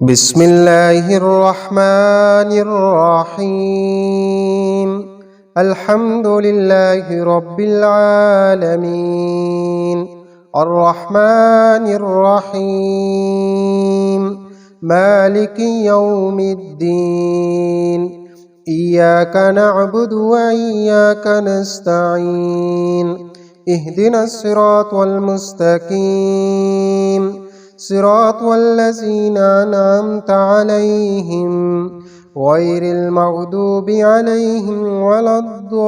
بسم الله الرحمن الرحيم. الحمد لله رب العالمين الرحمن الرحيم مالك يوم الدين. إياك نعبد وإياك نستعين. اهدنا الصراط المستقيم صراط الذين أنعمت عليهم غير المغضوب عليهم ولا الضالين.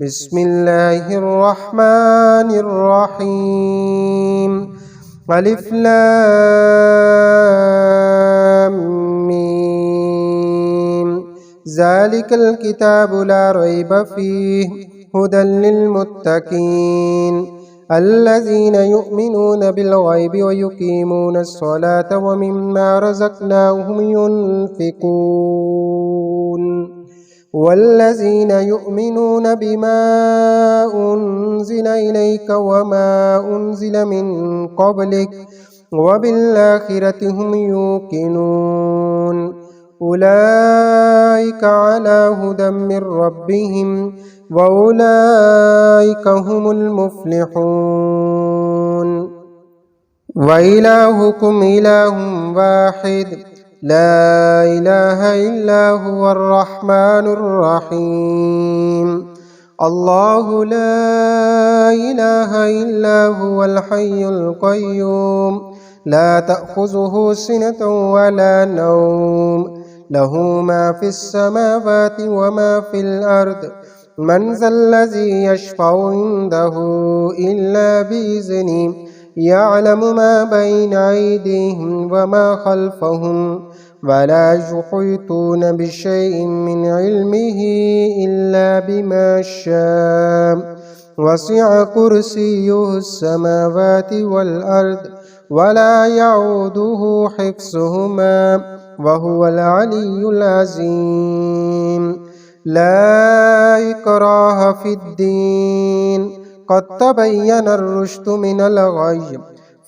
بسم الله الرحمن الرحيم. ألف لام ميم. ذلك الكتاب لا ريب فيه هدى للمتقين الذين يؤمنون بالغيب ويقيمون الصلاة ومما رزقناهم ينفقون والذين يؤمنون بما أنزل إليك وما أنزل من قبلك وبالآخرة هم يوقنون أولئك على هدى من ربهم وأولئك هم المفلحون. وإلهكم إله واحد لا إله إلا هو الرحمن الرحيم. الله لا إله إلا هو الحي القيوم لا تأخذه سنة ولا نوم له ما في السماوات وما في الأرض. من ذا الذي يشفع عنده إلا بإذنه يعلم ما بين أيديهم وما خلفهم ولا يحيطون بشيء من علمه إلا بما شاء. وسع كرسيه السماوات والأرض ولا يعوده حفظهما وهو العلي العظيم. لا إكراه في الدين قد تبين الرشد من الغي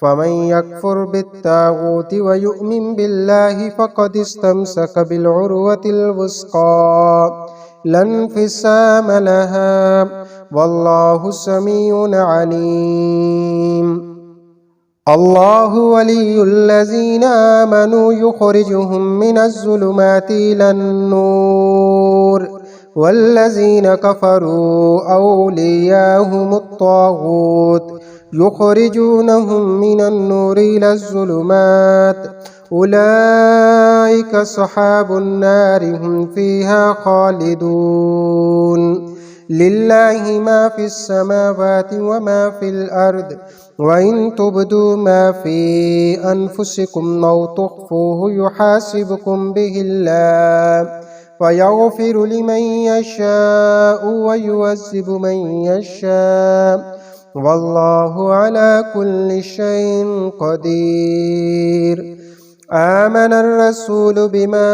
فمن يكفر بالطاغوت ويؤمن بالله فقد استمسك بالعروة الوثقى لا انفصام لها والله سميع عليم. الله ولي الذين آمنوا يخرجهم من الظلمات إلى النور والذين كفروا أولياءهم الطاغوت يخرجونهم من النور إلى الظلمات أولئك أصحاب النار هم فيها خالدون. لله ما في السماوات وما في الأرض وإن تبدوا ما في أنفسكم أو تخفوه يحاسبكم به الله فيغفر لمن يشاء ويعذب من يشاء والله على كل شيء قدير. آمن الرسول بما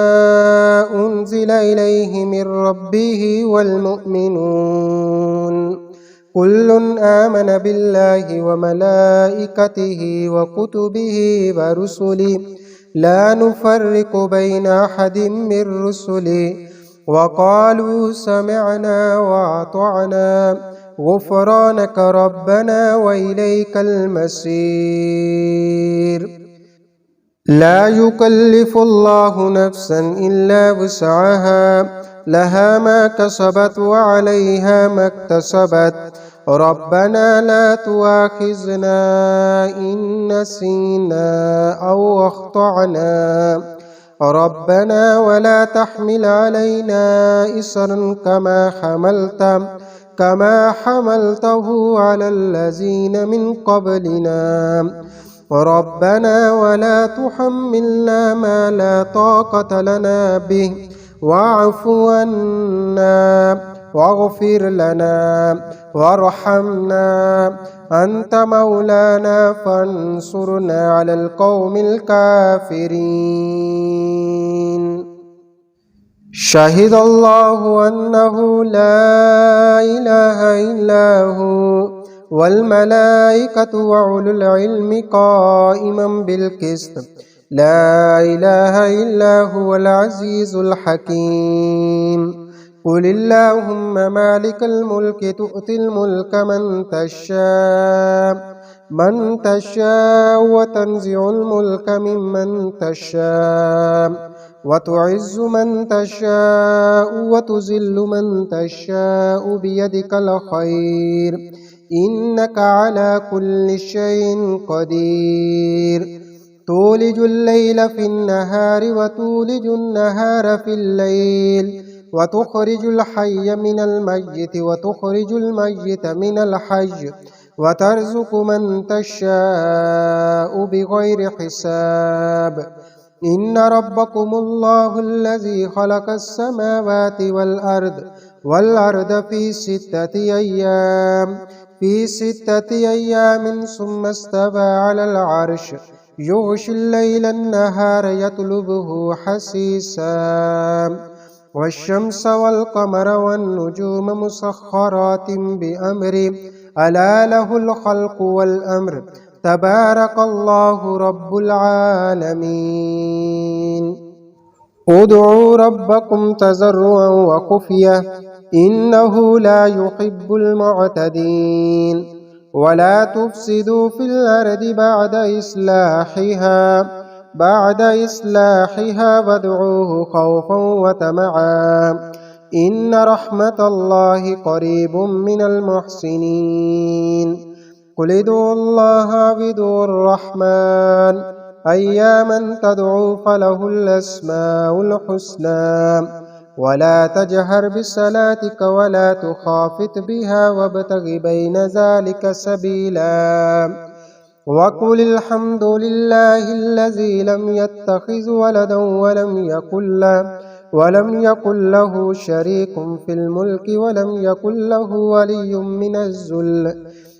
أنزل إليه من ربه والمؤمنون كل آمن بالله وملائكته وكتبه ورسله لا نفرق بين أحد من رسله وقالوا سمعنا وأطعنا غفرانك ربنا وإليك المصير. لا يكلف الله نفسا إلا وسعها لها ما كسبت وعليها ما اكتسبت ربنا لا تؤاخذنا إن نسينا أو أخطأنا ربنا ولا تحمل علينا إصرا كما حملته على الذين من قبلنا ربنا ولا تحملنا ما لا طاقة لنا به واعف عنا واغفر لنا وارحمنا أنت مولانا فانصرنا على القوم الكافرين. شهد الله أنه لا إله إلا هو والملائكة وأولو العلم قائما بالقسط لا إله إلا هو العزيز الحكيم قل اللهم مالك الملك تؤتي الملك من تشاء وتنزع الملك ممن تشاء وتعز من تشاء وتذل من تشاء بيدك الخير إنك على كل شيء قدير تولج الليل في النهار وتولج النهار في الليل وتخرج الحي من الميت وتخرج الميت من الحي وترزق من تشاء بغير حساب إن ربكم الله الذي خلق السماوات والأرض في ستة أيام ثم استوى على العرش يغشي الليل النهار يطلبه حثيثا والشمس والقمر والنجوم مسخرات بأمره ألا له الخلق والأمر تبارك الله رب العالمين ادعوا ربكم تضرعا وخفية إنه لا يحب المعتدين ولا تفسدوا في الأرض بعد إصلاحها وادعوه خوفا وطمعا إن رحمة الله قريب من المحسنين قل ادعوا الله وادعوا الرحمن أياما تدعوا فله الأسماء الحسنى ولا تجهر بصلاتك ولا تخافت بها وابتغ بين ذلك سبيلا وقل الحمد لله الذي لم يتخذ ولدا ولم يكن له شريك في الملك ولم يكن له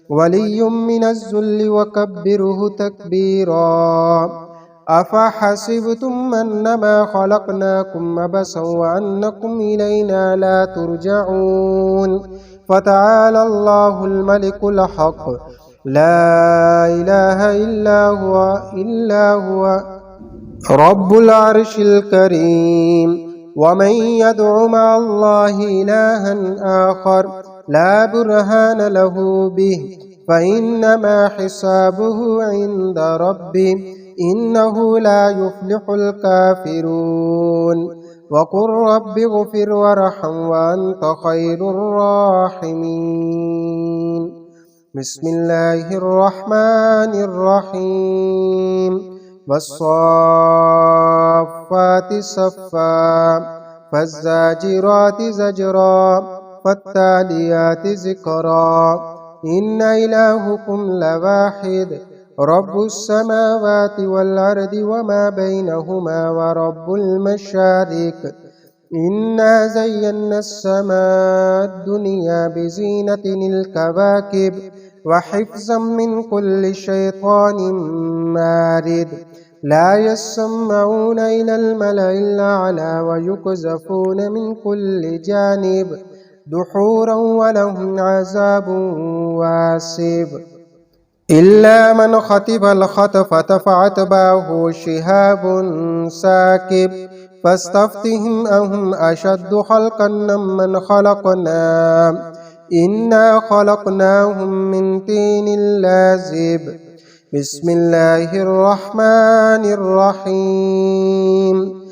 ولي من الذل وكبره تكبيرا أفحسبتم أنما خلقناكم عبثا وأنكم إلينا لا ترجعون فتعالى الله الملك الحق لا إله إلا هو رب العرش الكريم ومن يدع مع الله إلها آخر لا برهان له به فإنما حسابه عند ربه إنه لا يفلح الكافرون وقل رب اغفر وارحم وأنت خير الراحمين بسم الله الرحمن الرحيم والصافات صفا فالزاجرات زجرا فالتاليات ذكرا إن إلهكم لواحد رب السماوات والأرض وما بينهما ورب المشارق إنا زينا السماء الدنيا بزينة الكواكب وحفظا من كل شيطان مارد لا يسمعون إلى الملأ الأعلى ويقذفون من كل جانب دحورا ولهم عذاب واسب إلا من خطف الخطفة فأتبعه شهاب ساكب فاستفتهم أهم أشد خلقا ممن خلقنا إنا خلقناهم من طين لازب بسم الله الرحمن الرحيم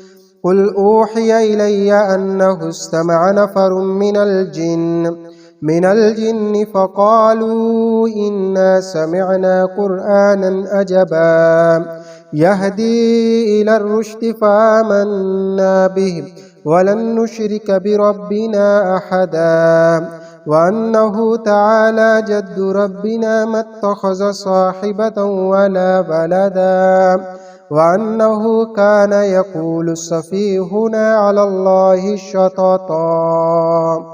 قل أوحي إلي أنه استمع نفر من الجن فقالوا إنا سمعنا قرآنا عجبا يهدي إلى الرشد فآمنا به ولن نشرك بربنا أحدا وأنه تعالى جد ربنا ما اتخذ صاحبة ولا ولدا وأنه كان يقول سفيهنا على الله شططا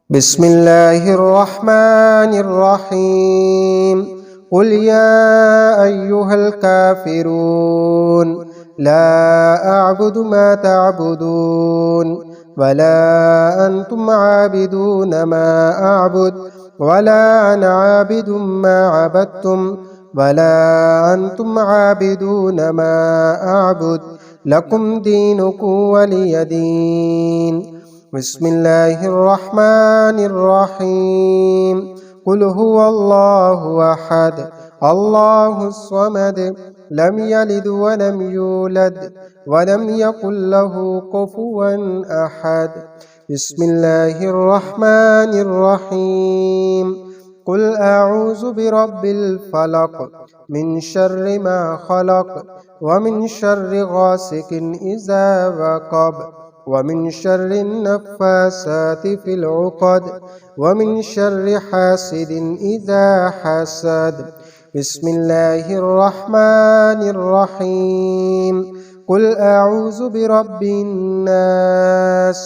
بسم الله الرحمن الرحيم قل يا أيها الكافرون لا أعبد ما تعبدون ولا أنتم عابدون ما أعبد ولا أنا عابد ما عبدتم ولا أنتم عابدون ما أعبد لكم دينكم ولي دين بسم الله الرحمن الرحيم قل هو الله أحد الله الصمد لم يلد ولم يولد ولم يكن له كفوا أحد بسم الله الرحمن الرحيم قل أعوذ برب الفلق من شر ما خلق ومن شر غاسق إذا وقب ومن شر النفاسات في العقد ومن شر حاسد إذا حسد بسم الله الرحمن الرحيم قل أعوذ برب الناس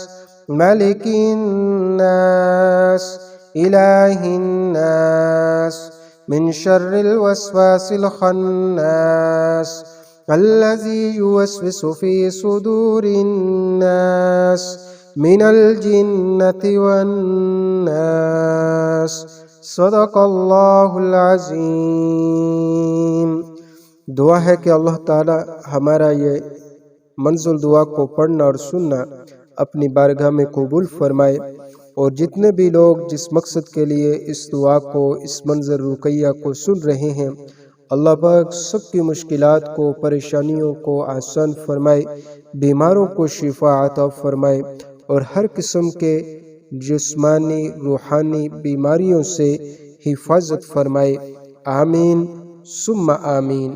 ملك الناس إله الناس من شر الوسواس الخناس الذي يوسوس في صدور الناس من الجنة والناس صدق الله العظीम। दुआ है कि अल्लाह ताला हमारा ये मंज़ूल दुआ को पढ़ना और सुनना अपनी बारगाह में कबूल फरमाए, और जितने भी लोग जिस मकसद के लिए इस दुआ को, इस मंज़र रुक़ैया को सुन रहे हैं, अल्लाह पाक सबकी मुश्किलात को, परेशानियों को आसान फरमाए, बीमारों को शिफा अता फरमाए और हर किस्म के जिस्मानी रूहानी बीमारियों से हिफाजत फरमाए। आमीन सुम्मा आमीन।